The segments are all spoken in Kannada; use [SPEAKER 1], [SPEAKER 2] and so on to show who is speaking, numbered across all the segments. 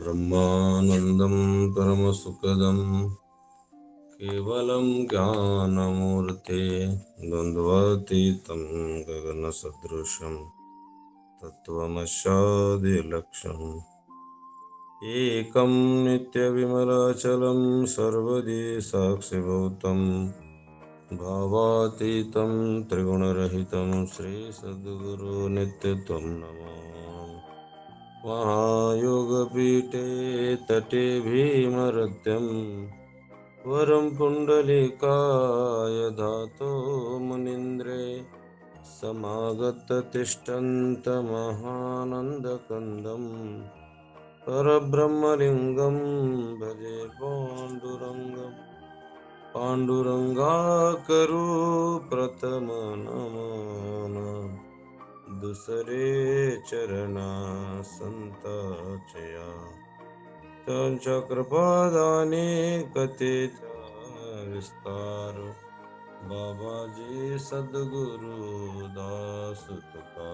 [SPEAKER 1] ब्रह्मानन्दं परमसुखदं केवलं ज्ञानमूर्ते द्वन्द्वातीतं गगनसदृशं तत्त्वमस्यादिलक्ष्यम् एकं नित्यविमलाचलं सर्वदि साक्षिभूतं भावातीतं त्रिगुणरहितं श्रीसद्गुरु नित्यत्वं नमामि। महायोगपीठे तटे भीमरत्यं वरं पुण्डलिकाय धातो मुनीन्द्रे समागततिष्ठन्तमहानन्दकन्दं परब्रह्मलिङ्गं भजे पाण्डुरङ्गाकरो प्रथमनमन दुसरे चरणा संताचया त्यांच्या कृपादाने कथेचा विस्तार बाबाजी सद्गुरु दास तुका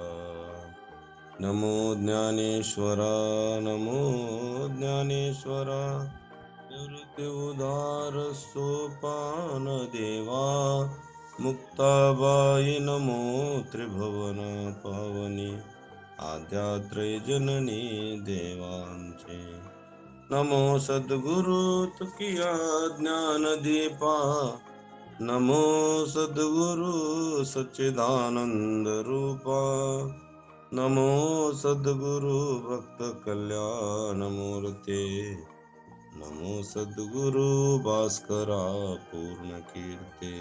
[SPEAKER 1] नमो ज्ञानेश्वरा नमो ज्ञानेश्वरा निवृत्ति उदार सोपान देवा मुक्ताबाई नमो त्रिभुवन पावनी आद्यात्रय जननी देवांचे नमो सद्गुरु तुकिया ज्ञान दीपा नमो सद्गुरु सच्चिदानंद रूपा नमो सद्गुरु भक्त कल्याण मूर्ते नमो सद्गुरु ಭಾಸ್ಕರ ಪೂರ್ಣ ಕೀರ್ತಿ.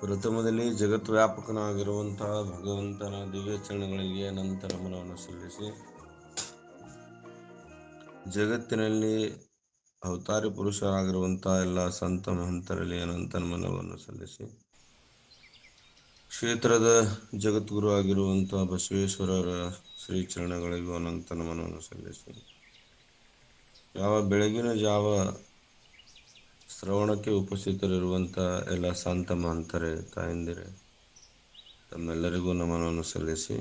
[SPEAKER 1] ಪ್ರಥಮದಲ್ಲಿ ಜಗತ್ ವ್ಯಾಪಕನಾಗಿರುವಂತಹ ಭಗವಂತನ ದಿವ್ಯ ಚರಣಗಳಿಗೆ ಅನಂತ ನಮನವನ್ನು ಸಲ್ಲಿಸಿ, ಜಗತ್ತಿನಲ್ಲಿ ಅವತಾರಿ ಪುರುಷರಾಗಿರುವಂತಹ ಎಲ್ಲ ಸಂತ ಮಹಂತರಲ್ಲಿ ಅನಂತ ನಮನವನ್ನು ಸಲ್ಲಿಸಿ, ಕ್ಷೇತ್ರದ ಜಗದ್ಗುರು ಆಗಿರುವಂತಹ ಬಸವೇಶ್ವರರ ಶ್ರೀ ಚರಣಗಳಿಗೂ ಅನಂತ ನಮನವನ್ನು ಸಲ್ಲಿಸಿ, ಯಾವ ಬೆಳಗಿನ ಜಾವ ಶ್ರವಣಕ್ಕೆ ಉಪಸ್ಥಿತರಿರುವಂಥ ಎಲ್ಲ ಸಂತ ಮಹಂತರೇ ತಾಯಂದಿರೇ ತಮ್ಮೆಲ್ಲರಿಗೂ ನಮನವನ್ನು ಸಲ್ಲಿಸಿ,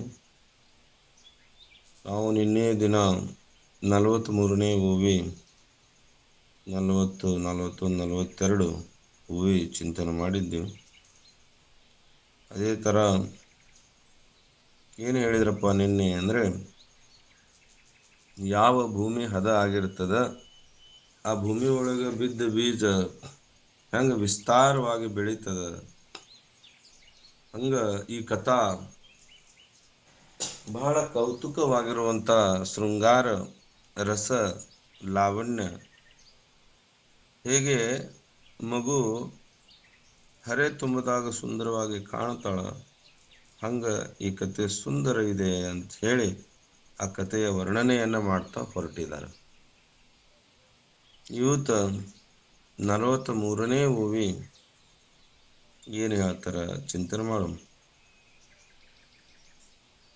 [SPEAKER 1] ನಾವು ನಿನ್ನೆ ದಿನ 43ನೇ ಓವಿ 40, 41, 42 ಓವಿ ಚಿಂತನೆ ಮಾಡಿದ್ದೀವಿ. ಅದೇ ಥರ ಏನು ಹೇಳಿದ್ರಪ್ಪ ನಿನ್ನೆ ಅಂದರೆ, ಯಾವ ಭೂಮಿ ಹದ ಆಗಿರ್ತದ ಆ ಭೂಮಿ ಒಳಗೆ ಬಿದ್ದ ಬೀಜ ಹೆಂಗೆ ವಿಸ್ತಾರವಾಗಿ ಬೆಳೀತದ, ಹಂಗ ಈ ಕಥಾ ಬಹಳ ಕೌತುಕವಾಗಿರುವಂಥ ಶೃಂಗಾರ ರಸ ಲಾವಣ್ಯ, ಹೇಗೆ ಮಗು ಹರೆ ತುಂಬದಾಗ ಸುಂದರವಾಗಿ ಕಾಣ್ತಾಳ ಹಂಗ ಈ ಕತೆ ಸುಂದರ ಇದೆ ಅಂತ ಹೇಳಿ ಆ ಕಥೆಯ ವರ್ಣನೆಯನ್ನು ಮಾಡ್ತಾ ಹೊರಟಿದ್ದಾರೆ. ಇವತ್ತು 43ನೇ ಓವಿ ಏನು ಹೇಳ್ತಾರ ಚಿಂತನೆ ಮಾಡೋಣ.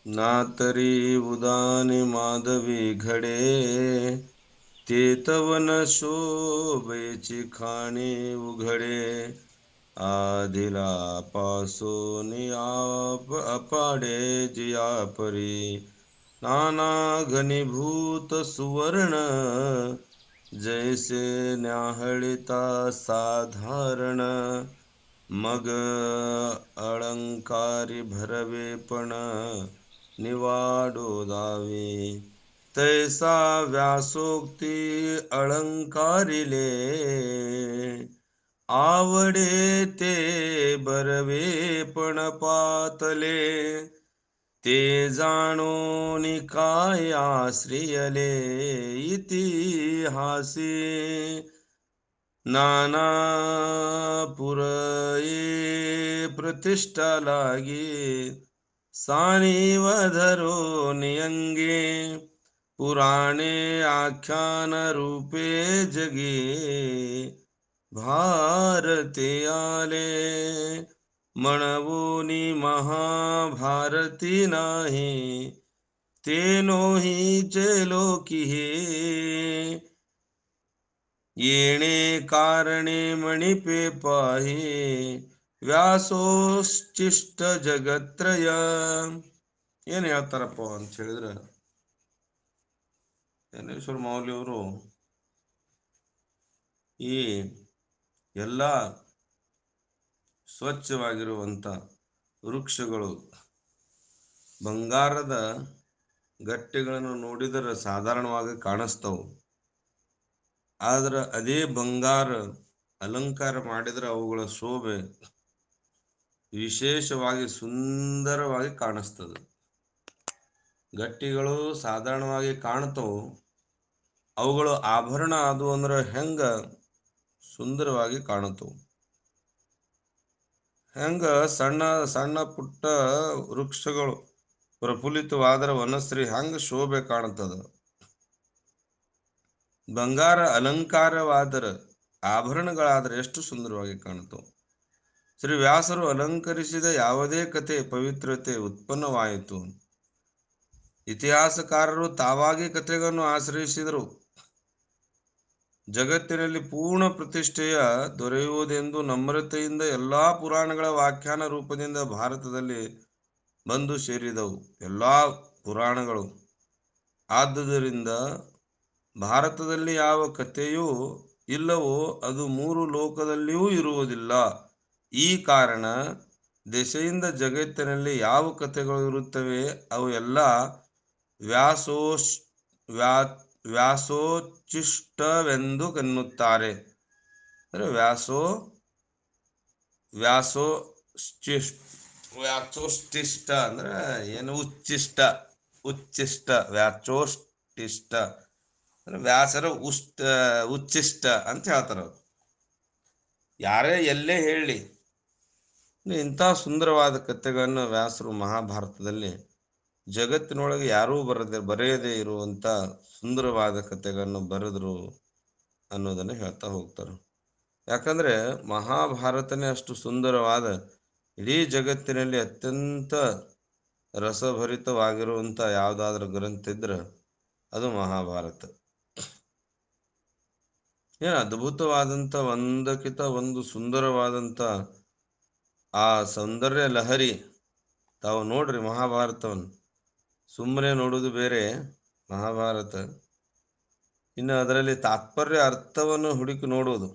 [SPEAKER 1] नातरी उदानी माधवी घडे तेतवन शोभेची खाणी उघडे आदिला पासून अपाडे जियापरी नाना घनीभूत सुवर्ण जैसे न्याहळिता साधारण मग अलंकारी भरवे पण निवाडो दावी तैसा व्यासोक्ती अलंकारिले आवडे ते बरवे पण पातले ते जाणून काय आश्रियले इतिहासी नाना पुरये प्रतिष्ठा लागे सानिवधरो नियंगे पुराणे आख्यान रूपे जगे भारते आले म्हणवोनी महाभारती नाही तेनोही लोकी हे येणे कारणे मणिपे पाहे ವ್ಯಾಸೋಶ್ಚಿಷ್ಟ ಜಗತ್ರಯ. ಏನು ಹೇಳ್ತಾರಪ್ಪ ಅಂತ ಹೇಳಿದ್ರೆ, ಜ್ಞಾನೇಶ್ವರ ಮಾೌಲಿಯವರು ಈ ಎಲ್ಲ ಸ್ವಚ್ಛವಾಗಿರುವಂಥ ವೃಕ್ಷಗಳು ಬಂಗಾರದ ಗಟ್ಟೆಗಳನ್ನು ನೋಡಿದರೆ ಸಾಧಾರಣವಾಗಿ ಕಾಣಿಸ್ತವು. ಆದ್ರೆ ಅದೇ ಬಂಗಾರ ಅಲಂಕಾರ ಮಾಡಿದರೆ ಅವುಗಳ ಶೋಭೆ ವಿಶೇಷವಾಗಿ ಸುಂದರವಾಗಿ ಕಾಣಿಸ್ತದೆ. ಗಟ್ಟಿಗಳು ಸಾಧಾರಣವಾಗಿ ಕಾಣ್ತವು, ಅವುಗಳು ಆಭರಣ ಆದವು ಅಂದ್ರೆ ಹೆಂಗ ಸುಂದರವಾಗಿ ಕಾಣುತ್ತವು. ಹೆಂಗ ಸಣ್ಣ ಸಣ್ಣ ಪುಟ್ಟ ವೃಕ್ಷಗಳು ಪ್ರಫುಲ್ಲಿತವಾದರೆ ವನಶ್ರೀ ಹಂಗ ಶೋಭೆ ಕಾಣುತ್ತದ. ಬಂಗಾರ ಅಲಂಕಾರವಾದರೆ ಆಭರಣಗಳಾದರೆ ಎಷ್ಟು ಸುಂದರವಾಗಿ ಕಾಣುತ್ತವು. ಶ್ರೀ ವ್ಯಾಸರು ಅಲಂಕರಿಸಿದ ಯಾವುದೇ ಕಥೆ ಪವಿತ್ರತೆ ಉತ್ಪನ್ನವಾಯಿತು. ಇತಿಹಾಸಕಾರರು ತಾವಾಗಿ ಕಥೆಗಳನ್ನು ಆಶ್ರಯಿಸಿದರು. ಜಗತ್ತಿನಲ್ಲಿ ಪೂರ್ಣ ಪ್ರತಿಷ್ಠೆಯ ದೊರೆಯುವುದೆಂದು ನಮ್ರತೆಯಿಂದ ಎಲ್ಲಾ ಪುರಾಣಗಳ ವ್ಯಾಖ್ಯಾನ ರೂಪದಿಂದ ಭಾರತದಲ್ಲಿ ಬಂದು ಸೇರಿದವು. ಎಲ್ಲಾ ಪುರಾಣಗಳು. ಆದುದರಿಂದ ಭಾರತದಲ್ಲಿ ಯಾವ ಕಥೆಯೂ ಇಲ್ಲವೋ ಅದು ಮೂರು ಲೋಕದಲ್ಲಿಯೂ ಇರುವುದಿಲ್ಲ. ಈ ಕಾರಣ ದೆಸೆಯಿಂದ ಜಗತ್ತಿನಲ್ಲಿ ಯಾವ ಕಥೆಗಳು ಇರುತ್ತವೆ ಅವು ಎಲ್ಲ ವ್ಯಾಸೋಚ್ಚಿಷ್ಟವೆಂದು ಎನ್ನುತ್ತಾರೆ. ಅಂದರೆ ವ್ಯಾಸೋಚ್ಚಿಷ್ಟ ಅಂದ್ರೆ ಏನು? ಉಚ್ಚಿಷ್ಟ ವ್ಯಾಚೋಷ್ಟಿಷ್ಟ ಅಂದ್ರೆ ವ್ಯಾಸರ ಉಚ್ಚಿಷ್ಟ ಅಂತ ಹೇಳ್ತಾರ. ಯಾರೇ ಎಲ್ಲೇ ಹೇಳಿ ಇಂಥ ಸುಂದರವಾದ ಕಥೆಗಳನ್ನು ವ್ಯಾಸರು ಮಹಾಭಾರತದಲ್ಲಿ ಜಗತ್ತಿನೊಳಗೆ ಯಾರೂ ಬರೆಯದೇ ಇರುವಂತ ಸುಂದರವಾದ ಕಥೆಗಳನ್ನು ಬರೆದ್ರು ಅನ್ನೋದನ್ನು ಹೇಳ್ತಾ ಹೋಗ್ತಾರೆ. ಯಾಕಂದ್ರೆ ಮಹಾಭಾರತನೇ ಅಷ್ಟು ಸುಂದರವಾದ, ಇಡೀ ಜಗತ್ತಿನಲ್ಲಿ ಅತ್ಯಂತ ರಸಭರಿತವಾಗಿರುವಂತ ಯಾವುದಾದ್ರೂ ಗ್ರಂಥ ಇದ್ರೆ ಅದು ಮಹಾಭಾರತ. ಏನು ಅದ್ಭುತವಾದಂಥ ಒಂದಕ್ಕಿಂತ ಒಂದು ಸುಂದರವಾದಂಥ ಆ ಸೌಂದರ್ಯ ಲಹರಿ. ತಾವು ನೋಡ್ರಿ ಮಹಾಭಾರತವನ್ನು, ಸುಮ್ಮನೆ ನೋಡುವುದು ಬೇರೆ ಮಹಾಭಾರತ, ಇನ್ನು ಅದರಲ್ಲಿ ತಾತ್ಪರ್ಯ ಅರ್ಥವನ್ನು ಹುಡುಕಿ ನೋಡುವುದು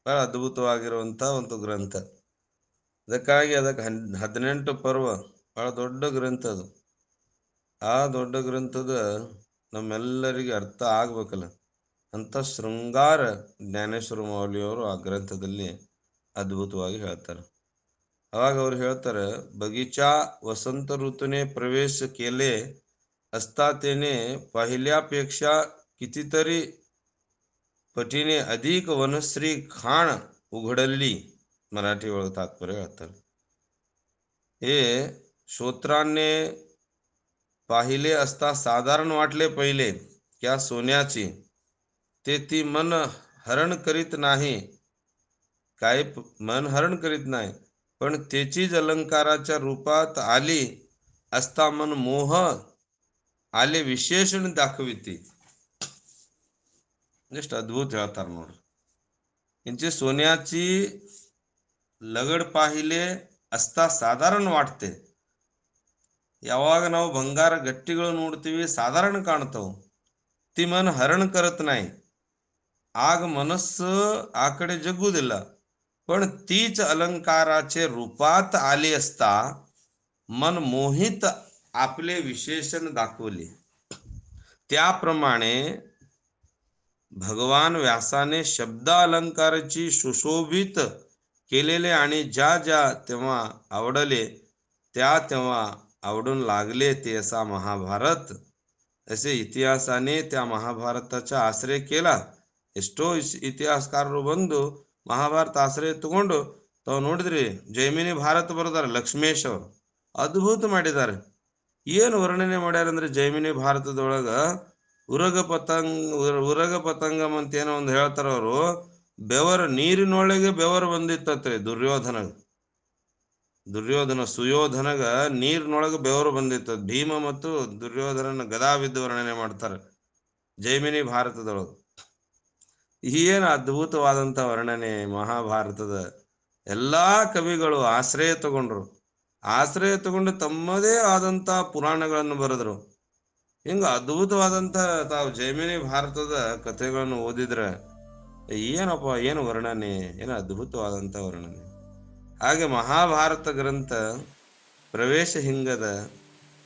[SPEAKER 1] ಬಹಳ ಅದ್ಭುತವಾಗಿರುವಂಥ ಒಂದು ಗ್ರಂಥ. ಅದಕ್ಕಾಗಿ ಅದಕ್ಕೆ 18 ಪರ್ವ ಬಹಳ ದೊಡ್ಡ ಗ್ರಂಥ ಅದು. ಆ ದೊಡ್ಡ ಗ್ರಂಥದ ನಮ್ಮೆಲ್ಲರಿಗೆ ಅರ್ಥ ಆಗ್ಬೇಕಲ್ಲ ಅಂತ ಶೃಂಗಾರ ಜ್ಞಾನೇಶ್ವರ ಮಾೌಲಿಯವರು ಆ ಗ್ರಂಥದಲ್ಲಿ ಅದ್ಭುತವಾಗಿ ಹೇಳ್ತಾರೆ. ಅವಾಗ ಅವ್ರು ಹೇಳ್ತಾರೆ, बगीचा वसंत ऋतूने प्रवेश केले असता त्याने पहिल्यापेक्षा कितीतरी पटीने अधिक वनश्री खाण उघडली. मराठी ಒಳಗೆ तात्पर्य ಹೇಳ್ತಾರೆ. हे श्रोत्रांनी पाहिले असता साधारण वाटले पहिले क्या सोन्याची, ते ती मन हरण करीत नाही. काय मन हरण करीत नाही, पण त्याचीच अलंकाराच्या रूपात आली असता मन मोह आले विशेषण दाखविते. ಎಷ್ಟು ಅದ್ಭುತ ಹೇಳ್ತಾರೆ ನೋಡ್ರಿ. इंची सोन्याची लगड पाहिले असता साधारण वाटते. ಯಾವಾಗ ನಾವು ಬಂಗಾರ ಗಟ್ಟಿಗಳು ನೋಡ್ತೀವಿ ಸಾಧಾರಣ ಕಾಣ್ತಾವು, ती मन हरण करत नाही, आग मनस्सು ಆ ಕಡೆ ಜಗ್ಗುವುದಿಲ್ಲ. पण तीच अलंकाराचे रूपात आली असता मन मोहित आपले विशेषण दाखवले. त्याप्रमाणे भगवान व्यासाने शब्द अलंकाराची सुशोभित केलेले आणि ज्या ज्या तेव्हा आवडले त्या तेव्हा आवडून लागले ते असा महाभारत, असे इतिहासाने त्या महाभारताचा आश्रय केला. ಎಷ್ಟೋ ಇತಿಹಾಸಕಾರರು ಬಂದು ಮಹಾಭಾರತ ಆಶ್ರಯ ತಗೊಂಡು ತಾವು ನೋಡಿದ್ರಿ ಜೈಮಿನಿ ಭಾರತ ಬರೆದಾರೆ. ಲಕ್ಷ್ಮೇಶ್ ಅವರು ಅದ್ಭುತ ಮಾಡಿದ್ದಾರೆ. ಏನು ವರ್ಣನೆ ಮಾಡ್ಯಾರಂದ್ರೆ ಜೈಮಿನಿ ಭಾರತದೊಳಗ ಉರಗ ಪತಂಗಂ ಅಂತ ಏನೋ ಒಂದು ಹೇಳ್ತಾರ ಅವರು. ಬೆವರು ನೀರಿನೊಳಗೆ ಬೆವರು ಬಂದಿತ್ತತ್ರಿ ಸುಯೋಧನಗ ನೀರಿನೊಳಗೆ ಬೆವರು ಬಂದಿತ್ತ. ಭೀಮ ಮತ್ತು ದುರ್ಯೋಧನನ ಗದಾ ಬಿದ್ದು ವರ್ಣನೆ ಮಾಡ್ತಾರೆ ಜೈಮಿನಿ ಭಾರತದೊಳಗೆ. ಏನು ಅದ್ಭುತವಾದಂಥ ವರ್ಣನೆ ಮಹಾಭಾರತದ. ಎಲ್ಲಾ ಕವಿಗಳು ಆಶ್ರಯ ತಗೊಂಡು ತಮ್ಮದೇ ಆದಂಥ ಪುರಾಣಗಳನ್ನು ಬರೆದರು. ಹಿಂಗ ಅದ್ಭುತವಾದಂತ ತಾವು ಜೈಮಿನಿ ಭಾರತದ ಕಥೆಗಳನ್ನು ಓದಿದ್ರೆ ಏನಪ್ಪ, ಏನು ವರ್ಣನೆ, ಏನು ಅದ್ಭುತವಾದಂತ ವರ್ಣನೆ. ಹಾಗೆ ಮಹಾಭಾರತ ಗ್ರಂಥ ಪ್ರವೇಶ ಹಿಂಗದ.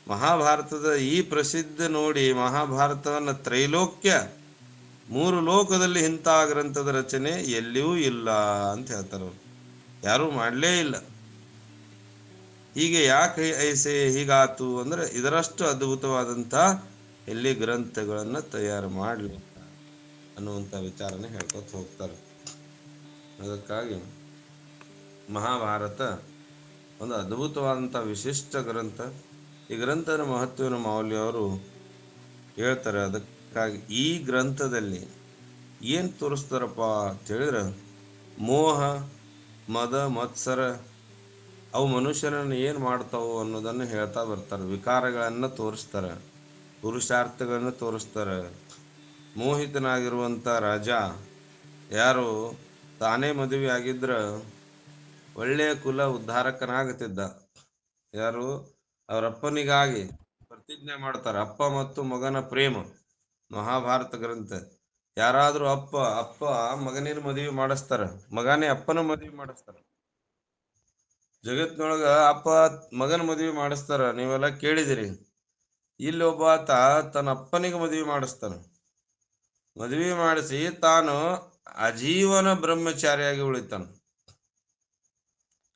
[SPEAKER 1] ಮಹಾಭಾರತದ ಈ ಪ್ರಸಿದ್ಧ ನೋಡಿ ಮಹಾಭಾರತವನ್ನ ತ್ರೈಲೋಕ್ಯ, 3 ಲೋಕದಲ್ಲಿ ಇಂಥ ಗ್ರಂಥದ ರಚನೆ ಎಲ್ಲಿಯೂ ಇಲ್ಲ ಅಂತ ಹೇಳ್ತಾರೆ ಅವರು. ಯಾರೂ ಮಾಡಲೇ ಇಲ್ಲ. ಹೀಗೆ ಯಾಕೆ ಐಸೆ ಹೀಗಾತು ಅಂದ್ರೆ ಇದರಷ್ಟು ಅದ್ಭುತವಾದಂಥ ಎಲ್ಲಿ ಗ್ರಂಥಗಳನ್ನ ತಯಾರು ಮಾಡಲಿ ಅನ್ನುವಂಥ ವಿಚಾರನೆ ಹೇಳ್ಕೊತ ಹೋಗ್ತಾರೆ. ಅದಕ್ಕಾಗಿ ಮಹಾಭಾರತ ಒಂದು ಅದ್ಭುತವಾದಂಥ ವಿಶಿಷ್ಟ ಗ್ರಂಥ. ಈ ಗ್ರಂಥದ ಮಹತ್ವನ ಮೌಲ್ಯ ಅವರು ಹೇಳ್ತಾರೆ. ಅದಕ್ಕಾಗಿ ಈ ಗ್ರಂಥದಲ್ಲಿ ಏನು ತೋರಿಸ್ತಾರಪ್ಪ ಅಂತ ಹೇಳಿದ್ರೆ, ಮೋಹ, ಮದ, ಮತ್ಸರ ಅವು ಮನುಷ್ಯನನ್ನು ಏನು ಮಾಡ್ತಾವು ಅನ್ನೋದನ್ನು ಹೇಳ್ತಾ ಬರ್ತಾರೆ. ವಿಕಾರಗಳನ್ನು ತೋರಿಸ್ತಾರೆ, ಪುರುಷಾರ್ಥಗಳನ್ನು ತೋರಿಸ್ತಾರೆ. ಮೋಹಿತನಾಗಿರುವಂಥ ರಾಜ ಯಾರು ತಾನೇ ಮದುವೆ ಆಗಿದ್ರ ಒಳ್ಳೆಯ ಕುಲ ಉದ್ಧಾರಕನಾಗುತ್ತಿದ್ದ. ಯಾರು ಅವರಪ್ಪನಿಗಾಗಿ ಪ್ರತಿಜ್ಞೆ ಮಾಡ್ತಾರೆ. ಅಪ್ಪ ಮತ್ತು ಮಗನ ಪ್ರೇಮ, ಮಹಾಭಾರತ ಗ್ರಂಥ. ಯಾರಾದ್ರೂ ಅಪ್ಪ ಮಗನಿನ ಮದುವೆ ಮಾಡಿಸ್ತಾರ, ಮಗನೇ ಅಪ್ಪನ ಮದುವೆ ಮಾಡಿಸ್ತಾರ. ಜಗತ್ನೊಳಗ ಅಪ್ಪ ಮಗನ ಮದುವೆ ಮಾಡಿಸ್ತಾರ, ನೀವೆಲ್ಲ ಕೇಳಿದಿರಿ. ಇಲ್ಲಿ ಒಬ್ಬ ಆತ ತನ್ನ ಅಪ್ಪನಿಗೆ ಮದುವೆ ಮಾಡಿಸ್ತಾನ. ಮದುವೆ ಮಾಡಿಸಿ ತಾನು ಅಜೀವನ ಬ್ರಹ್ಮಚಾರಿಯಾಗಿ ಉಳಿತಾನ.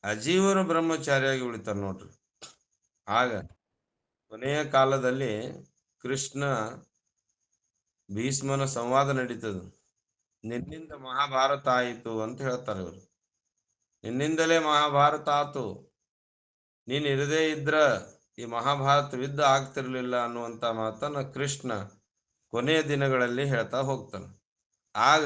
[SPEAKER 1] ಅಜೀವನ ಬ್ರಹ್ಮಚಾರಿಯಾಗಿ ಉಳಿತಾನ ನೋಡ್ರಿ. ಆಗ ಕೊನೆಯ ಕಾಲದಲ್ಲಿ ಕೃಷ್ಣ ಭೀಷ್ಮನ ಸಂವಾದ ನಡೀತದ. ನಿನ್ನಿಂದ ಮಹಾಭಾರತ ಆಯಿತು ಅಂತ ಹೇಳ್ತಾರೆ ಇವರು. ನಿನ್ನಿಂದಲೇ ಮಹಾಭಾರತ ಆತು, ನೀನ್ ಇರದೇ ಇದ್ರ ಈ ಮಹಾಭಾರತ ಯುದ್ಧ ಆಗ್ತಿರ್ಲಿಲ್ಲ ಅನ್ನುವಂತ ಮಾತನ್ನ ಕೃಷ್ಣ ಕೊನೆಯ ದಿನಗಳಲ್ಲಿ ಹೇಳ್ತಾ ಹೋಗ್ತಾನೆ. ಆಗ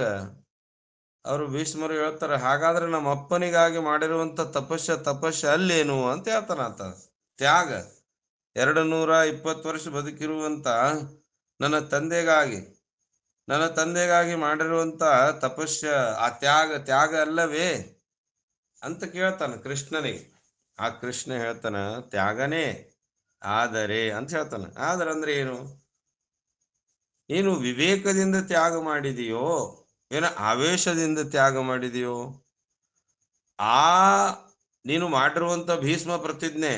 [SPEAKER 1] ಅವರು ಭೀಷ್ಮರು ಹೇಳ್ತಾರೆ, ಹಾಗಾದ್ರೆ ನಮ್ಮ ಅಪ್ಪನಿಗಾಗಿ ಮಾಡಿರುವಂತ ತಪಸ್ಯ ಅಲ್ಲೇನು ಅಂತ ಹೇಳ್ತಾನ ಆತ. ತ್ಯಾಗ 220 ವರ್ಷ ಬದುಕಿರುವಂತ ನನ್ನ ತಂದೆಗಾಗಿ ಮಾಡಿರುವಂತ ತಪಸ್ಯ ಆ ತ್ಯಾಗ ಅಲ್ಲವೇ ಅಂತ ಕೇಳ್ತಾನ ಕೃಷ್ಣನಿಗೆ. ಆ ಕೃಷ್ಣ ಹೇಳ್ತಾನ, ತ್ಯಾಗನೇ, ಆದರೆ ಅಂತ ಹೇಳ್ತಾನ. ಆದ್ರೆ ಅಂದ್ರೆ ಏನು? ನೀನು ವಿವೇಕದಿಂದ ತ್ಯಾಗ ಮಾಡಿದೆಯೋ ಏನ ಆವೇಶದಿಂದ ತ್ಯಾಗ ಮಾಡಿದೆಯೋ? ಆ ನೀನು ಮಾಡಿರುವಂತ ಭೀಷ್ಮ ಪ್ರತಿಜ್ಞೆ,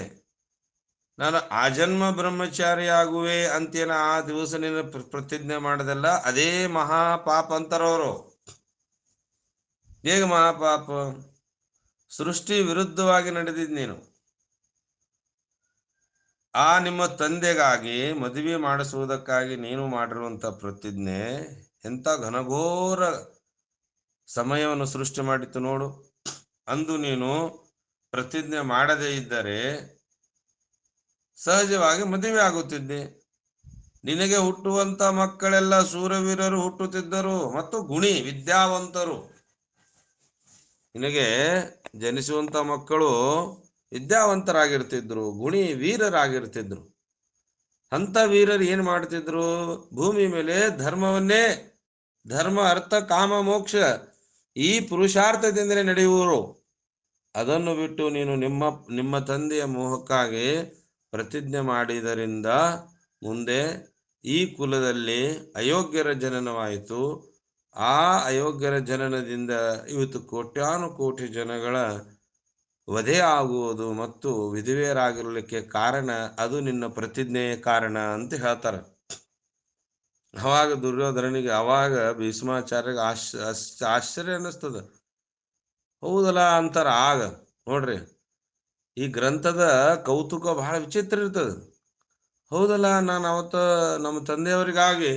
[SPEAKER 1] ನಾನು ಆಜನ್ಮ ಬ್ರಹ್ಮಚಾರಿ ಆಗುವೆ ಅಂತೇನ ಆ ದಿವಸ ನೀನು ಪ್ರತಿಜ್ಞೆ ಮಾಡದಲ್ಲ, ಅದೇ ಮಹಾಪಾಪ ಅಂತಾರವರು. ಹೇಗೆ ಮಹಾಪಾಪ? ಸೃಷ್ಟಿ ವಿರುದ್ಧವಾಗಿ ನಡೆದಿದ್ ನೀನು. ಆ ನಿಮ್ಮ ತಂದೆಗಾಗಿ ಮದುವೆ ಮಾಡಿಸುವುದಕ್ಕಾಗಿ ನೀನು ಮಾಡಿರುವಂತ ಪ್ರತಿಜ್ಞೆ ಎಂತ ಘನಘೋರ ಸಮಯವನ್ನು ಸೃಷ್ಟಿ ಮಾಡಿತ್ತು ನೋಡು. ಅಂದು ನೀನು ಪ್ರತಿಜ್ಞೆ ಮಾಡದೇ ಇದ್ದರೆ ಸಹಜವಾಗಿ ಮದುವೆ ಆಗುತ್ತಿದ್ದೆ. ನಿನಗೆ ಹುಟ್ಟುವಂತ ಮಕ್ಕಳೆಲ್ಲ ಶೂರವೀರರು ಹುಟ್ಟುತ್ತಿದ್ದರು ಮತ್ತು ಗುಣಿ ವಿದ್ಯಾವಂತರು. ನಿನಗೆ ಜನಿಸುವಂತ ಮಕ್ಕಳು ವಿದ್ಯಾವಂತರಾಗಿರ್ತಿದ್ರು, ಗುಣಿ ವೀರರಾಗಿರ್ತಿದ್ರು. ಅಂತ ವೀರರು ಏನ್ ಮಾಡ್ತಿದ್ರು? ಭೂಮಿ ಮೇಲೆ ಧರ್ಮ ಅರ್ಥ ಕಾಮ ಮೋಕ್ಷ ಈ ಪುರುಷಾರ್ಥದಿಂದಲೇ ನಡೆಯುವರು. ಅದನ್ನು ಬಿಟ್ಟು ನೀನು ನಿಮ್ಮ ತಂದೆಯ ಮೋಹಕ್ಕಾಗಿ ಪ್ರತಿಜ್ಞೆ ಮಾಡಿದರಿಂದ ಮುಂದೆ ಈ ಕುಲದಲ್ಲಿ ಅಯೋಗ್ಯರ ಜನನವಾಯಿತು. ಆ ಅಯೋಗ್ಯರ ಜನನದಿಂದ ಇವತ್ತು ಕೋಟ್ಯಾನುಕೋಟಿ ಜನಗಳ ವಧೆ ಆಗುವುದು ಮತ್ತು ವಿಧವೆಯರಾಗಿರಲಿಕ್ಕೆ ಕಾರಣ ಅದು ನಿನ್ನ ಪ್ರತಿಜ್ಞೆಯ ಕಾರಣ ಅಂತ ಹೇಳ್ತಾರೆ. ಅವಾಗ ದುರ್ಯೋಧನನಿಗೆ, ಅವಾಗ ಭೀಷ್ಮಾಚಾರ್ಯಗೆ ಆಶ್ಚರ್ಯ ಅನ್ನಿಸ್ತದ. ಹೌದಲ್ಲ ಅಂತಾರ. ಆಗ ನೋಡ್ರಿ, ಈ ಗ್ರಂಥದ ಕೌತುಕ ಬಹಳ ವಿಚಿತ್ರ ಇರ್ತದೆ. ಹೌದಲ್ಲ, ನಾನು ಅವತ್ತ ನಮ್ಮ ತಂದೆಯವರಿಗಾಗಿ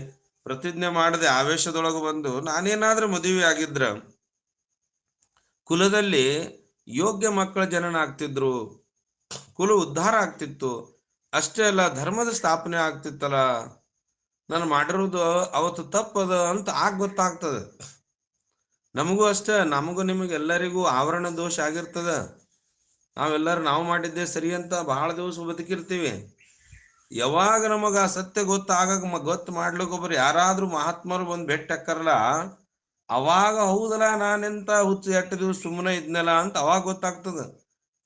[SPEAKER 1] ಪ್ರತಿಜ್ಞೆ ಮಾಡದೆ ಆವೇಶದೊಳಗೆ ಬಂದು ನಾನೇನಾದ್ರೂ ಮದುವೆ ಆಗಿದ್ರ ಕುಲದಲ್ಲಿ ಯೋಗ್ಯ ಮಕ್ಕಳ ಜನನ ಆಗ್ತಿದ್ರು, ಕುಲ ಉದ್ಧಾರ ಆಗ್ತಿತ್ತು. ಅಷ್ಟೇ ಅಲ್ಲ, ಧರ್ಮದ ಸ್ಥಾಪನೆ ಆಗ್ತಿತ್ತಲ್ಲ. ನಾನು ಮಾಡಿರೋದು ಅವತ್ತು ತಪ್ಪದ ಅಂತ ಗೊತ್ತಾಗ್ತದೆ. ನಮಗೂ ಅಷ್ಟೇ, ನಮಗೂ ನಿಮಗೆಲ್ಲರಿಗೂ ಆವರಣ ದೋಷ ಆಗಿರ್ತದ. ನಾವು ಮಾಡಿದ್ದೆ ಸರಿ ಅಂತ ಬಹಳ ದಿವಸ ಬದುಕಿರ್ತೀವಿ. ಯಾವಾಗ ನಮಗ ಆ ಸತ್ಯ ಗೊತ್ತು ಮಾಡ್ಲಿಕ್ಕೊಬ್ರು ಯಾರಾದ್ರೂ ಮಹಾತ್ಮರು ಬಂದು ಬೆಟ್ಟಕ್ಕರಲ್ಲ, ಅವಾಗ ಹೌದಲ್ಲ ನಾನೆಂತ ಹುಚ್ಚು 8 ದಿವಸ ಸುಮ್ಮನೆ ಇದ್ನಲ್ಲ ಅಂತ ಅವಾಗ ಗೊತ್ತಾಗ್ತದ.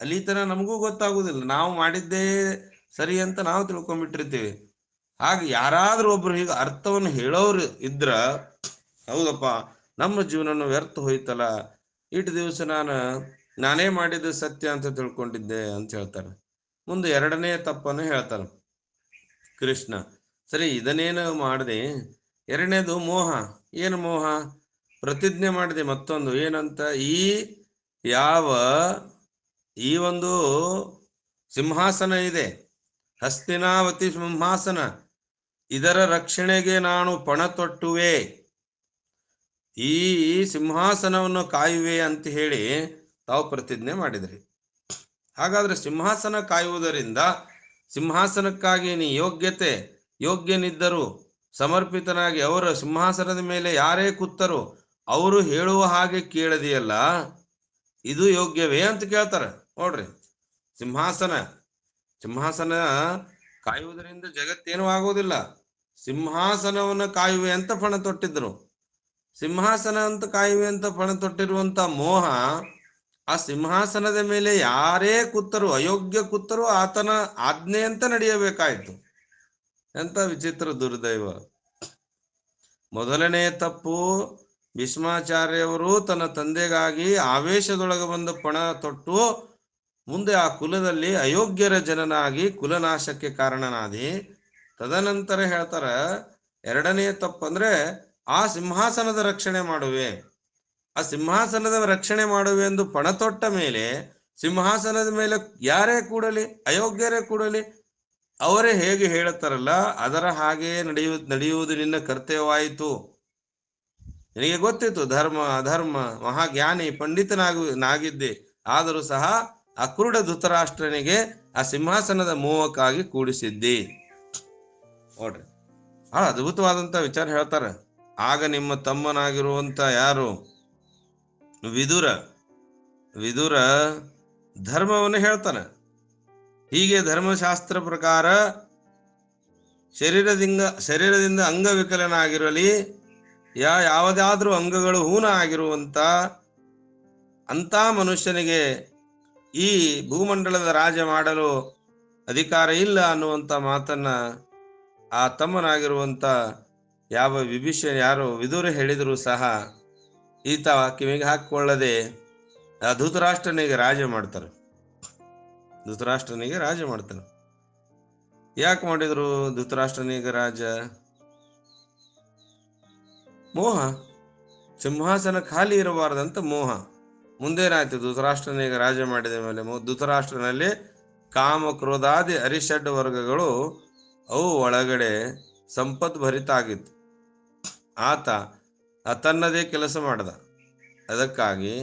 [SPEAKER 1] ಅಲ್ಲಿ ತನ ನಮಗೂ ಗೊತ್ತಾಗುದಿಲ್ಲ. ನಾವು ಮಾಡಿದ್ದೇ ಸರಿ ಅಂತ ನಾವು ತಿಳ್ಕೊಂಡ್ಬಿಟ್ಟಿರ್ತೀವಿ. ಹಾಗೆ ಯಾರಾದ್ರೂ ಒಬ್ರು ಹೀಗೆ ಅರ್ಥವನ್ನು ಹೇಳೋರು ಇದ್ರ, ಹೌದಪ್ಪ ನಮ್ಮ ಜೀವನನು ವ್ಯರ್ಥ ಹೋಯ್ತಲ್ಲ, ಇಟ್ಟು ದಿವಸ ನಾನೇ ಮಾಡಿದ್ದು ಸತ್ಯ ಅಂತ ತಿಳ್ಕೊಂಡಿದ್ದೆ ಅಂತ ಹೇಳ್ತಾರೆ. ಮುಂದೆ ಎರಡನೇ ತಪ್ಪನ್ನು ಹೇಳ್ತಾರೆ ಕೃಷ್ಣ. ಸರಿ, ಇದನ್ನೇನು ಮಾಡಿದೆ? ಎರಡನೇದು ಮೋಹ. ಏನು ಮೋಹ? ಪ್ರತಿಜ್ಞೆ ಮಾಡಿದೆ ಮತ್ತೊಂದು, ಏನಂತ? ಯಾವ ಈ ಒಂದು ಸಿಂಹಾಸನ ಇದೆ, ಹಸ್ತಿನಾವತಿ ಸಿಂಹಾಸನ, ಇದರ ರಕ್ಷಣೆಗೆ ನಾನು ಪಣ ತೊಟ್ಟುವೆ, ಈ ಸಿಂಹಾಸನವನ್ನು ಕಾಯುವೆ ಅಂತ ಹೇಳಿ ತಾವು ಪ್ರತಿಜ್ಞೆ ಮಾಡಿದ್ರಿ. ಹಾಗಾದ್ರೆ ಸಿಂಹಾಸನ ಕಾಯುವುದರಿಂದ ಸಿಂಹಾಸನಕ್ಕಾಗಿ ನೀ ಯೋಗ್ಯನಿದ್ದರು, ಸಮರ್ಪಿತನಾಗಿ ಅವರ ಸಿಂಹಾಸನದ ಮೇಲೆ ಯಾರೇ ಕೂತರು ಅವರು ಹೇಳುವ ಹಾಗೆ ಕೇಳದಿಯಲ್ಲ, ಇದು ಯೋಗ್ಯವೇ ಅಂತ ಕೇಳ್ತಾರೆ. ನೋಡ್ರಿ, ಸಿಂಹಾಸನ ಕಾಯುವುದರಿಂದ ಜಗತ್ತೇನೂ ಆಗುವುದಿಲ್ಲ. ಸಿಂಹಾಸನವನ್ನು ಕಾಯುವೆ ಅಂತ ಪಣ ತೊಟ್ಟಿದ್ರು. ಸಿಂಹಾಸನ ಅಂತ ಕಾಯುವೆ ಅಂತ ಪಣ ತೊಟ್ಟಿರುವಂತ ಮೋಹ, ಆ ಸಿಂಹಾಸನದ ಮೇಲೆ ಯಾರೇ ಕೂತರು, ಅಯೋಗ್ಯ ಕೂತರು ಆತನ ಆಜ್ಞೆ ಅಂತ ನಡೆಯಬೇಕಾಯ್ತು. ಎಂತ ವಿಚಿತ್ರ ದುರ್ದೈವ. ಮೊದಲನೇ ತಪ್ಪು, ಭೀಷ್ಮಾಚಾರ್ಯವರು ತನ್ನ ತಂದೆಗಾಗಿ ಆವೇಶದೊಳಗೆ ಬಂದು ಪಣ ತೊಟ್ಟು ಮುಂದೆ ಆ ಕುಲದಲ್ಲಿ ಅಯೋಗ್ಯರ ಜನನಾಗಿ ಕುಲನಾಶಕ್ಕೆ ಕಾರಣನಾದಿ. ತದನಂತರ ಹೇಳ್ತಾರ, ಎರಡನೇ ತಪ್ಪಂದ್ರೆ ಆ ಸಿಂಹಾಸನದ ರಕ್ಷಣೆ ಮಾಡುವೆ. ಆ ಸಿಂಹಾಸನದ ರಕ್ಷಣೆ ಮಾಡುವೆ ಎಂದು ಪಣ ತೊಟ್ಟ ಮೇಲೆ ಸಿಂಹಾಸನದ ಮೇಲೆ ಯಾರೇ ಕೂಡಲಿ, ಅಯೋಗ್ಯರೇ ಕೂಡಲಿ, ಅವರೇ ಹೇಗೆ ಹೇಳುತ್ತಾರಲ್ಲ ಅದರ ಹಾಗೆ ನಡೆಯುವುದು ನಿನ್ನ ಕರ್ತವ್ಯವಾಯಿತು. ನಿನಗೆ ಗೊತ್ತಿತ್ತು ಧರ್ಮ ಅಧರ್ಮ, ಮಹಾಜ್ಞಾನಿ ಪಂಡಿತನಾಗಿದ್ದೆ, ಆದರೂ ಸಹ ಅಕ್ರೂಢ ಧೃತರಾಷ್ಟ್ರನಿಗೆ ಆ ಸಿಂಹಾಸನದ ಮೋಹಕ್ಕಾಗಿ ಕೂಡಿಸಿದ್ದಿ. ನೋಡ್ರಿ, ಬಹಳ ಅದ್ಭುತವಾದಂತ ವಿಚಾರ ಹೇಳ್ತಾರೆ. ಆಗ ನಿಮ್ಮ ತಮ್ಮನಾಗಿರುವಂತ ಯಾರು ವಿದುರ ಧರ್ಮವನ್ನು ಹೇಳ್ತಾನೆ. ಹೀಗೆ ಧರ್ಮಶಾಸ್ತ್ರ ಪ್ರಕಾರ ಶರೀರದಿಂದ ಅಂಗವಿಕಲನಾಗಿರಲಿ, ಯಾವುದಾದ್ರೂ ಅಂಗಗಳು ಹೂನ ಆಗಿರುವಂತ ಅಂತ ಮನುಷ್ಯನಿಗೆ ಈ ಭೂಮಂಡಲದ ರಾಜ ಮಾಡಲು ಅಧಿಕಾರ ಇಲ್ಲ ಅನ್ನುವಂತ ಮಾತನ್ನ ಆ ತಮ್ಮನಾಗಿರುವಂತ ಯಾರು ವಿದುರ ಹೇಳಿದರೂ ಸಹ ಈತ ಕಿವಿಗೆ ಹಾಕಿಕೊಳ್ಳದೆ ಧೃತರಾಷ್ಟ್ರನಿಗೆ ರಾಜ ಮಾಡ್ತಾರೆ. ಯಾಕೆ ಮಾಡಿದ್ರು ಧೃತರಾಷ್ಟ್ರನಿಗೆ ರಾಜ? ಮೋಹ, ಸಿಂಹಾಸನ ಖಾಲಿ ಇರಬಾರ್ದಂತ ಮೋಹ. ಮುಂದೇನಾಯ್ತು? ಧೃತರಾಷ್ಟ್ರನಿಗೆ ರಾಜ ಮಾಡಿದ ಮೇಲೆ ಧೃತರಾಷ್ಟ್ರನಲ್ಲಿ ಕಾಮ ಕ್ರೋಧಾದಿ ಅರಿಷಡ್ ವರ್ಗಗಳು ಅವು ಒಳಗಡೆ ಸಂಪತ್ ಭರಿತ ಆಗಿತ್ತು. ಆತ ತನ್ನದೇ ಕೆಲಸ ಮಾಡ್ದ. ಅದಕ್ಕಾಗಿ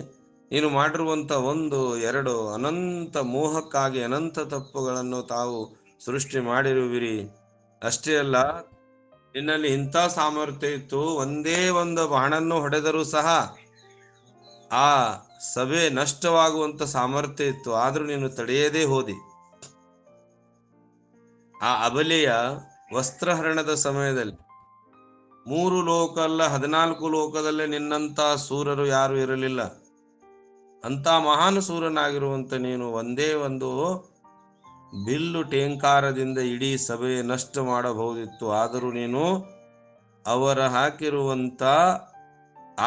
[SPEAKER 1] ನೀನು ಮಾಡಿರುವಂತ 1, 2 ಅನಂತ ಮೋಹಕ್ಕಾಗಿ ಅನಂತ ತಪ್ಪುಗಳನ್ನು ತಾವು ಸೃಷ್ಟಿ ಮಾಡಿರುವಿರಿ. ಅಷ್ಟೇ ಅಲ್ಲ, ನಿನ್ನಲ್ಲಿ ಇಂಥ ಸಾಮರ್ಥ್ಯ ಇತ್ತು, ಒಂದೇ ಒಂದು ಬಾಣನ್ನು ಹೊಡೆದರೂ ಸಹ ಆ ಸಭೆ ನಷ್ಟವಾಗುವಂತ ಸಾಮರ್ಥ್ಯ ಇತ್ತು, ಆದ್ರೂ ನೀನು ತಡೆಯದೇ ಹೋದಿ. ಆ ಅಬಲೆಯ ವಸ್ತ್ರಹರಣದ ಸಮಯದಲ್ಲಿ 3 ಲೋಕ ಅಲ್ಲ 14 ಲೋಕದಲ್ಲೇ ನಿನ್ನಂತ ಸೂರರು ಯಾರು ಇರಲಿಲ್ಲ. ಅಂತ ಮಹಾನ್ ಸೂರನಾಗಿರುವಂತ ನೀನು ಒಂದೇ ಒಂದು ಬಿಲ್ಲು ಟೇಂಕಾರದಿಂದ ಇಡೀ ಸಭೆ ನಷ್ಟ ಮಾಡಬಹುದಿತ್ತು, ಆದರೂ ನೀನು ಅವರ ಹಾಕಿರುವಂತ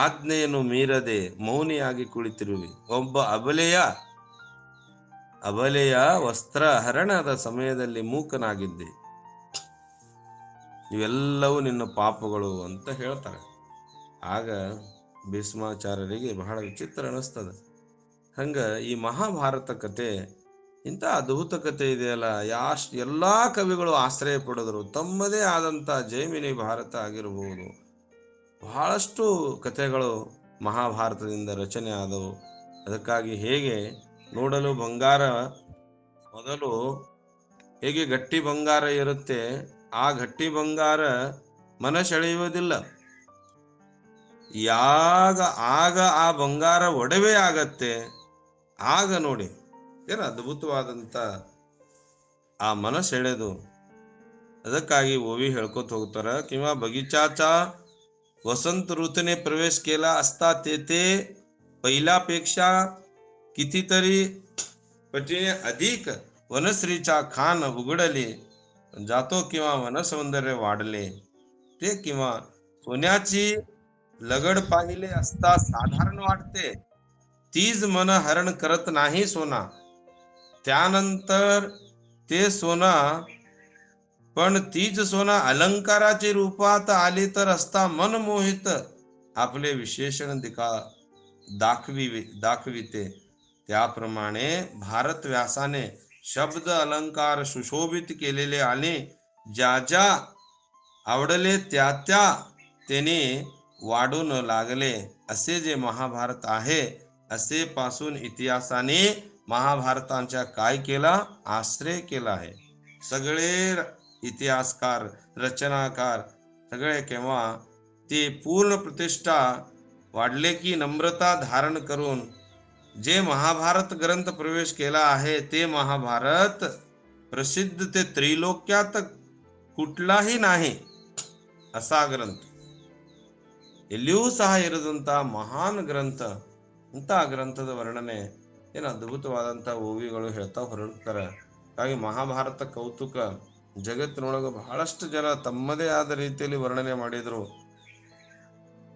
[SPEAKER 1] ಆಜ್ಞೆಯನ್ನು ಮೀರದೆ ಮೌನಿಯಾಗಿ ಕುಳಿತಿರುವಿ. ಒಬ್ಬ ಅಬಲೆಯ ವಸ್ತ್ರಹರಣದ ಸಮಯದಲ್ಲಿ ಮೂಕನಾಗಿದ್ದೆ. ಇವೆಲ್ಲವೂ ನಿನ್ನ ಪಾಪಗಳು ಅಂತ ಹೇಳ್ತಾರೆ. ಆಗ ಭೀಷ್ಮಾಚಾರ್ಯರಿಗೆ ಬಹಳ ವಿಚಿತ್ರ ಅನಿಸ್ತದೆ. ಹಂಗ ಈ ಮಹಾಭಾರತ ಕತೆ ಇಂಥ ಅದ್ಭುತ ಕತೆ ಇದೆಯಲ್ಲ, ಎಲ್ಲಾ ಕವಿಗಳು ಆಶ್ರಯ ಪಡೆದರು. ತಮ್ಮದೇ ಆದಂತ ಜೈಮಿನಿ ಭಾರತ ಆಗಿರಬಹುದು, ಬಹಳಷ್ಟು ಕಥೆಗಳು ಮಹಾಭಾರತದಿಂದ ರಚನೆ ಆದವು. ಅದಕ್ಕಾಗಿ ಹೇಗೆ ನೋಡಲು ಬಂಗಾರ ಮೊದಲು ಹೇಗೆ ಗಟ್ಟಿ ಬಂಗಾರ ಇರುತ್ತೆ, ಆ ಗಟ್ಟಿ ಬಂಗಾರ ಮನಸೆಳೆಯುವುದಿಲ್ಲ. ಆಗ ಆ ಬಂಗಾರ ಒಡವೆ ಆಗತ್ತೆ. ಆಗ ನೋಡಿ ಏನು ಅದ್ಭುತವಾದಂತ ಆ ಮನಸೆಳೆದು. ಅದಕ್ಕಾಗಿ ಓವಿ ಹೇಳ್ಕೊತ ಹೋಗ್ತಾರ, किंवा बगीचाचा वसंत ऋतूने प्रवेश केला असता तेथे पहिल्यापेक्षा कितीतरी पटीने अधिक वनश्रीचा खान उघडले. जातो किंवा मन सौंदर्य वाढले ते, किंवा सोन्याची लगड पाहिले असता साधारण वाटते, तीच मन हरण करत नाही सोना. त्यानंतर ते सोना, पण तीच सोना अलंकाराची रूपात आली तर असता मन मोहित आपले विशेषण दाखविते. त्याप्रमाणे भारत व्यासाने शब्द अलंकार सुशोभित केलेले आणि ज्या ज्या आवडले त्या त्या त्याने वाढून लागले असे जे महाभारत आहे, असे पासून इतिहासाने महाभारतांच्या काय केला, आश्रय केला आहे. सगळे इतिहासकार, रचनाकार सगळे केव्हा ते पूर्ण प्रतिष्ठा वाढले की नम्रता धारण करून जे महाभारत ग्रंथ प्रवेश केला आहे, ते महाभारत प्रसिद्ध ते त्रैलोक्यात कुठलाही नाही असा ಗ್ರಂಥ, ಎಲ್ಲಿಯೂ ಸಹ ಇರದಂತ ಮಹಾನ್ ಗ್ರಂಥ. ಇಂಥ ಗ್ರಂಥದ ವರ್ಣನೆ ಏನು ಅದ್ಭುತವಾದಂಥ ಓವಿಗಳು ಹೇಳ್ತಾ ಹೊರಡ್ತಾರೆ. ಹಾಗಾಗಿ ಮಹಾಭಾರತ ಕೌತುಕ ಜಗತ್ತಿನೊಳಗೆ ಬಹಳಷ್ಟು ಜನ ತಮ್ಮದೇ ಆದ ರೀತಿಯಲ್ಲಿ ವರ್ಣನೆ ಮಾಡಿದರು.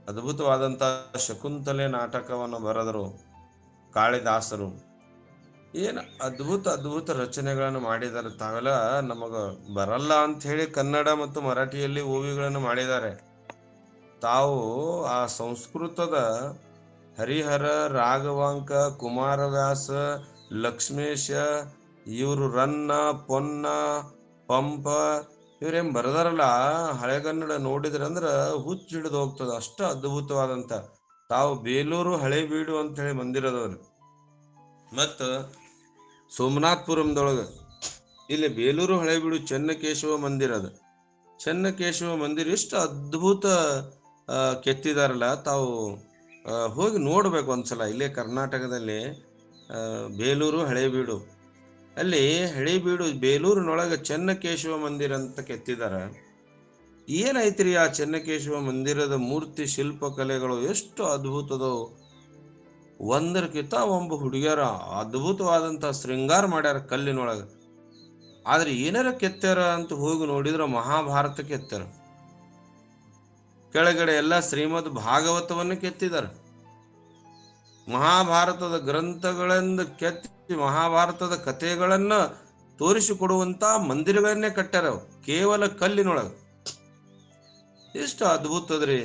[SPEAKER 1] ಅದ್ಭುತವಾದಂಥ ಶಕುಂತಲೆ ನಾಟಕವನ್ನು ಬರೆದರು ಕಾಳಿದಾಸರು. ಏನು ಅದ್ಭುತ ರಚನೆಗಳನ್ನು ಮಾಡಿದ್ದಾರೆ. ತಾವೆಲ್ಲ ನಮಗ ಬರಲ್ಲ ಅಂತ ಹೇಳಿ ಕನ್ನಡ ಮತ್ತು ಮರಾಠಿಯಲ್ಲಿ ಓವಿಗಳನ್ನು ಮಾಡಿದ್ದಾರೆ. ತಾವು ಆ ಸಂಸ್ಕೃತದ ಹರಿಹರ, ರಾಘವಾಂಕ, ಕುಮಾರವ್ಯಾಸ, ಲಕ್ಷ್ಮೇಶ, ಇವರು ರನ್ನ, ಪೊನ್ನ, ಪಂಪ ಇವ್ರೇನ್ ಬರದಾರಲ್ಲ, ಹಳೆಗನ್ನಡ ನೋಡಿದ್ರೆ ಅಂದ್ರ ಹುಚ್ಚ ಹಿಡಿದು ಹೋಗ್ತದ, ಅಷ್ಟ ಅದ್ಭುತವಾದಂತ. ತಾವು ಬೇಲೂರು ಹಳೇಬೀಡು ಅಂತ ಹೇಳಿ ಮಂದಿರದವ್ರು, ಮತ್ತ ಸೋಮನಾಥಪುರಂದೊಳಗ ಇಲ್ಲಿ ಬೇಲೂರು ಹಳೇಬೀಡು ಚೆನ್ನಕೇಶವ ಮಂದಿರ ಅದ. ಚೆನ್ನಕೇಶವ ಮಂದಿರ ಎಷ್ಟು ಅದ್ಭುತ ಕೆತ್ತಿದಾರಲ್ಲ, ತಾವು ಹೋಗಿ ನೋಡ್ಬೇಕು ಒಂದ್ಸಲ. ಇಲ್ಲೇ ಕರ್ನಾಟಕದಲ್ಲಿ ಬೇಲೂರು ಹಳೇಬೀಡು, ಅಲ್ಲಿ ಹಳೇಬೀಡು ಬೇಲೂರಿನೊಳಗೆ ಚೆನ್ನಕೇಶವ ಮಂದಿರ ಅಂತ ಕೆತ್ತಿದಾರ. ಏನೈತ್ರಿ ಆ ಚೆನ್ನಕೇಶವ ಮಂದಿರದ ಮೂರ್ತಿ ಶಿಲ್ಪಕಲೆಗಳು ಎಷ್ಟು ಅದ್ಭುತದವು. ಒಂದರಕ್ಕಿಂತ ಒಬ್ಬ ಹುಡುಗಿಯರ ಅದ್ಭುತವಾದಂತ ಶೃಂಗಾರ ಮಾಡ್ಯಾರ ಕಲ್ಲಿನೊಳಗ. ಆದ್ರೆ ಏನಾರ ಕೆತ್ತಾರ ಅಂತ ಹೋಗಿ ನೋಡಿದ್ರ ಮಹಾಭಾರತ ಕೆತ್ತಾರ. ಕೆಳಗಡೆ ಎಲ್ಲ ಶ್ರೀಮದ್ ಭಾಗವತವನ್ನು ಕೆತ್ತಿದ್ದಾರೆ. ಮಹಾಭಾರತದ ಗ್ರಂಥಗಳಿಂದ ಕೆತ್ತಿ ಮಹಾಭಾರತದ ಕಥೆಗಳನ್ನ ತೋರಿಸಿಕೊಡುವಂತ ಮಂದಿರಗಳನ್ನೇ ಕಟ್ಟಾರ ಕೇವಲ ಕಲ್ಲಿನೊಳಗ. ಎಷ್ಟು ಅದ್ಭುತದ್ರಿ.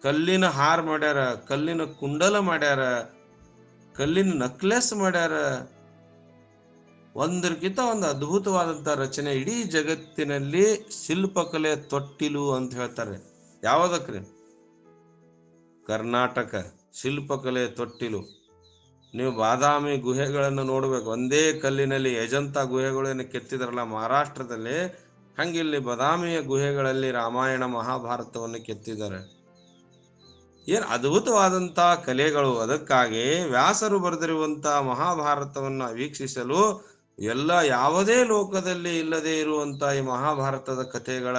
[SPEAKER 1] ಕಲ್ಲಿನ ಹಾರ ಮಾಡ್ಯಾರ, ಕಲ್ಲಿನ ಕುಂಡಲ ಮಾಡ್ಯಾರ, ಕಲ್ಲಿನ ನಕ್ಲೆಸ್ ಮಾಡ್ಯಾರ. ಒಂದಕ್ಕಿಂತ ಒಂದು ಅದ್ಭುತವಾದಂತ ರಚನೆ. ಇಡೀ ಜಗತ್ತಿನಲ್ಲಿ ಶಿಲ್ಪಕಲೆ ತೊಟ್ಟಿಲು ಅಂತ ಹೇಳ್ತಾರೆ. ಯಾವುದಕ್ರಿ? ಕರ್ನಾಟಕ ಶಿಲ್ಪಕಲೆ ತೊಟ್ಟಿಲು. ನೀವು ಬಾದಾಮಿ ಗುಹೆಗಳನ್ನು ನೋಡ್ಬೇಕು. ಒಂದೇ ಕಲ್ಲಿನಲ್ಲಿ ಅಜಂತಾ ಗುಹೆಗಳನ್ನು ಕೆತ್ತಿದ್ರಲ್ಲ ಮಹಾರಾಷ್ಟ್ರದಲ್ಲಿ, ಹಂಗಿಲ್ಲಿ ಬಾದಾಮಿಯ ಗುಹೆಗಳಲ್ಲಿ ರಾಮಾಯಣ ಮಹಾಭಾರತವನ್ನು ಕೆತ್ತಿದ್ದಾರೆ. ಏನ್ ಅದ್ಭುತವಾದಂತ ಕಲೆಗಳು. ಅದಕ್ಕಾಗಿ ವ್ಯಾಸರು ಬರೆದಿರುವಂತ ಮಹಾಭಾರತವನ್ನ ವೀಕ್ಷಿಸಲು ಯಾವುದೇ ಲೋಕದಲ್ಲಿ ಇಲ್ಲದೆ ಇರುವಂತ ಈ ಮಹಾಭಾರತದ ಕಥೆಗಳ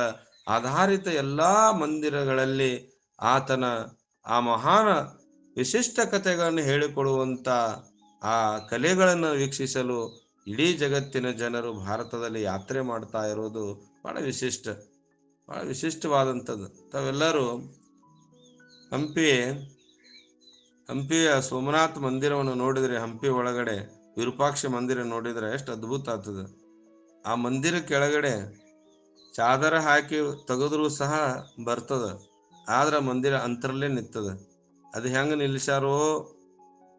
[SPEAKER 1] ಆಧಾರಿತ ಎಲ್ಲಾ ಮಂದಿರಗಳಲ್ಲಿ ಆತನ ಆ ಮಹಾನ್ ವಿಶಿಷ್ಟ ಕಥೆಗಳನ್ನು ಹೇಳಿಕೊಡುವಂತ ಆ ಕಲೆಗಳನ್ನು ವೀಕ್ಷಿಸಲು ಇಡೀ ಜಗತ್ತಿನ ಜನರು ಭಾರತದಲ್ಲಿ ಯಾತ್ರೆ ಮಾಡ್ತಾ ಇರೋದು ಬಹಳ ವಿಶಿಷ್ಟವಾದಂಥದ್ದು. ತಾವೆಲ್ಲರೂ ಹಂಪಿಯ ಸೋಮನಾಥ ಮಂದಿರವನ್ನು ನೋಡಿದ್ರೆ, ಹಂಪಿ ಒಳಗಡೆ ವಿರೂಪಾಕ್ಷ ಮಂದಿರ ನೋಡಿದ್ರೆ ಎಷ್ಟು ಅದ್ಭುತ ಆಗ್ತದೆ. ಆ ಮಂದಿರ ಕೆಳಗಡೆ ಚಾದರ ಹಾಕಿ ತೆಗೆದ್ರು ಸಹ ಬರ್ತದ, ಆದ್ರ ಮಂದಿರ ಅಂತರಲ್ಲೇ ನಿಂತದ. ಅದು ಹೆಂಗ ನಿಲ್ಲಿಸ್ಯಾರೋ,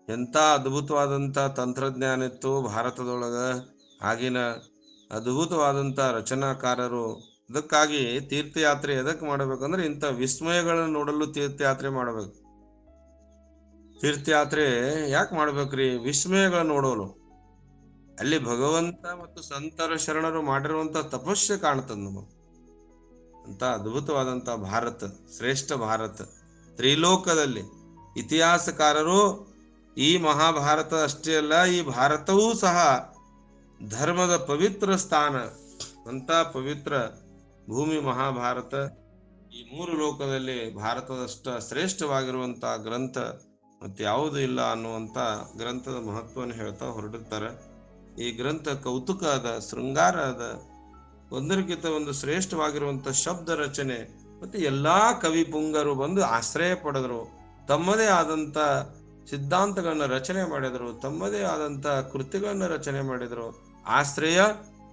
[SPEAKER 1] ಎಂತ ಅದ್ಭುತವಾದಂತ ತಂತ್ರಜ್ಞಾನ ಇತ್ತು ಭಾರತದೊಳಗ. ಆಗಿನ ಅದ್ಭುತವಾದಂತ ರಚನಾಕಾರರು. ಅದಕ್ಕಾಗಿ ತೀರ್ಥಯಾತ್ರೆ ಎದಕ್ ಮಾಡ್ಬೇಕಂದ್ರೆ ಇಂಥ ವಿಸ್ಮಯಗಳನ್ನು ನೋಡಲು ತೀರ್ಥಯಾತ್ರೆ ಮಾಡ್ಬೇಕು. ತೀರ್ಥಯಾತ್ರೆ ಯಾಕೆ ಮಾಡ್ಬೇಕ್ರಿ? ವಿಸ್ಮಯಗಳನ್ನ ನೋಡೋಲು. ಅಲ್ಲಿ ಭಗವಂತ ಮತ್ತು ಸಂತರ ಶರಣರು ಮಾಡಿರುವಂತ ತಪಸ್ಸೆ ಕಾಣ್ತದ ನಮಗೆ. ಅಂತ ಅದ್ಭುತವಾದಂತ ಭಾರತ, ಶ್ರೇಷ್ಠ ಭಾರತ. ತ್ರಿಲೋಕದಲ್ಲಿ ಇತಿಹಾಸಕಾರರು ಈ ಮಹಾಭಾರತ ಅಷ್ಟೇ ಅಲ್ಲ, ಈ ಭಾರತವೂ ಸಹ ಧರ್ಮದ ಪವಿತ್ರ ಸ್ಥಾನ, ಅಂತ ಪವಿತ್ರ ಭೂಮಿ ಮಹಾಭಾರತ. ಈ ಮೂರು ಲೋಕದಲ್ಲಿ ಭಾರತದಷ್ಟ ಶ್ರೇಷ್ಠವಾಗಿರುವಂತ ಗ್ರಂಥ ಮತ್ತೆ ಯಾವುದು ಇಲ್ಲ ಅನ್ನುವಂತ ಗ್ರಂಥದ ಮಹತ್ವವನ್ನು ಹೇಳ್ತಾ ಹೊರಡುತ್ತಾರೆ. ಈ ಗ್ರಂಥ ಕೌತುಕ ಅದ, ಶೃಂಗಾರ ಅದ, ಒಂದರಿಗಿಂತ ಒಂದು ಶ್ರೇಷ್ಠವಾಗಿರುವಂಥ ಶಬ್ದ ರಚನೆ ಮತ್ತು ಎಲ್ಲಾ ಕವಿ ಪುಂಗರು ಬಂದು ಆಶ್ರಯ ಪಡೆದರು. ತಮ್ಮದೇ ಆದಂಥ ಸಿದ್ಧಾಂತಗಳನ್ನ ರಚನೆ ಮಾಡಿದರು, ತಮ್ಮದೇ ಆದಂಥ ಕೃತಿಗಳನ್ನ ರಚನೆ ಮಾಡಿದರು. ಆಶ್ರಯ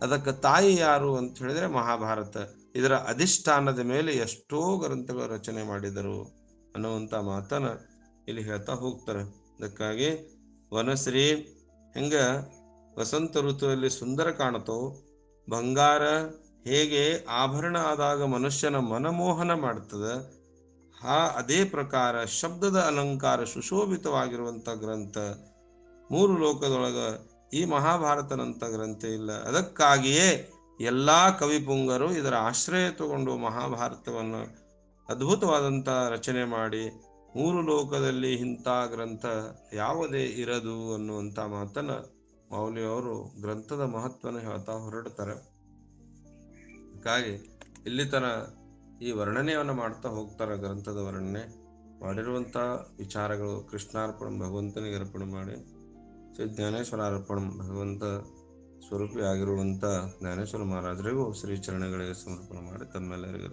[SPEAKER 1] ಅದಕ್ಕೆ ತಾಯಿ ಯಾರು ಅಂತ ಹೇಳಿದ್ರೆ ಮಹಾಭಾರತ. ಇದರ ಅಧಿಷ್ಠಾನದ ಮೇಲೆ ಎಷ್ಟೋ ಗ್ರಂಥಗಳ ರಚನೆ ಮಾಡಿದರು ಅನ್ನುವಂಥ ಮಾತನ್ನ ಇಲ್ಲಿ ಹೇಳ್ತಾ ಹೋಗ್ತಾರೆ. ಅದಕ್ಕಾಗಿ ವನಶ್ರೀ ಹೆಂಗ ವಸಂತ ಋತುವಲ್ಲಿ ಸುಂದರ ಕಾಣುತ್ತೋ, ಬಂಗಾರ ಹೇಗೆ ಆಭರಣ ಆದಾಗ ಮನುಷ್ಯನ ಮನಮೋಹನ ಮಾಡ್ತದೆ, ಅದೇ ಪ್ರಕಾರ ಶಬ್ದದ ಅಲಂಕಾರ ಸುಶೋಭಿತವಾಗಿರುವಂಥ ಗ್ರಂಥ ಮೂರು ಲೋಕದೊಳಗ ಈ ಮಹಾಭಾರತನಂಥ ಗ್ರಂಥ ಇಲ್ಲ. ಅದಕ್ಕಾಗಿಯೇ ಎಲ್ಲಾ ಕವಿಪುಂಗರು ಇದರ ಆಶ್ರಯ ತಗೊಂಡು ಮಹಾಭಾರತವನ್ನು ಅದ್ಭುತವಾದಂಥ ರಚನೆ ಮಾಡಿ ಮೂರು ಲೋಕದಲ್ಲಿ ಇಂಥ ಗ್ರಂಥ ಯಾವುದೇ ಇರದು ಅನ್ನುವಂಥ ಮಾತನ್ನ ಮೌಲ್ಯವರು ಗ್ರಂಥದ ಮಹತ್ವನ ಹೇಳ್ತಾ ಹೊರಡ್ತಾರೆ. ಹಾಗಾಗಿ ಇಲ್ಲಿ ತರ ಈ ವರ್ಣನೆಯನ್ನು ಮಾಡ್ತಾ ಹೋಗ್ತಾರೆ. ಗ್ರಂಥದ ವರ್ಣನೆ ಮಾಡಿರುವಂಥ ವಿಚಾರಗಳು ಕೃಷ್ಣಾರ್ಪಣ ಭಗವಂತನಿಗೆ ಅರ್ಪಣೆ ಮಾಡಿ ಶ್ರೀ ಜ್ಞಾನೇಶ್ವರ ಅರ್ಪಣ ಭಗವಂತ ಸ್ವರೂಪಿ ಆಗಿರುವಂಥ ಜ್ಞಾನೇಶ್ವರ ಮಹಾರಾಜರಿಗೂ ಶ್ರೀ ಚರಣಗಳಿಗೆ ಸಮರ್ಪಣೆ ಮಾಡಿ ತಮ್ಮೆಲ್ಲರಿಗೂ